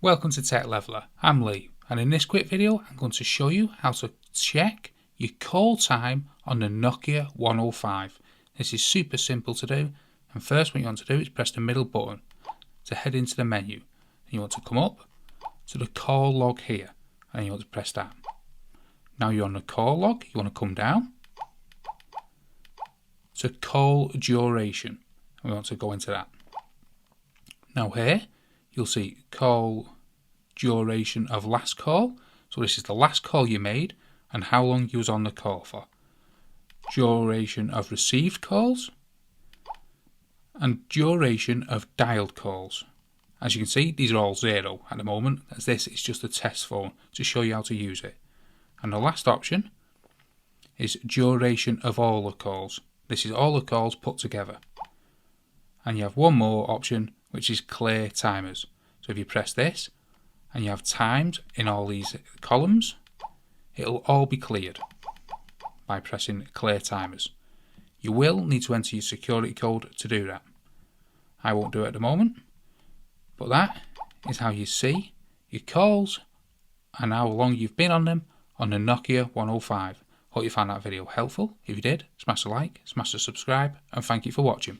Welcome to Tech Leveler, I'm Lee, and in this quick video I'm going to show you how to check your call time on the Nokia 105. This is super simple to do, and first what you want to do is press the middle button to head into the menu. And you want to come up to the call log here, and you want to press that. Now you're on the call log, you want to come down to call duration, and we want to go into that. Now here you'll see call duration of last call. So this is the last call you made and how long you was on the call for. Duration of received calls and duration of dialed calls. As you can see, these are all 0 at the moment, as this is just a test phone to show you how to use it. And the last option is duration of all the calls. This is all the calls put together. And you have one more option, which is clear timers. So if you press this and you have times in all these columns, it'll all be cleared by pressing clear timers. You will need to enter your security code to do that. I won't do it at the moment, but that is how you see your calls and how long you've been on them on the Nokia 105. Hope you found that video helpful. If you did, smash a like, smash a subscribe, and thank you for watching.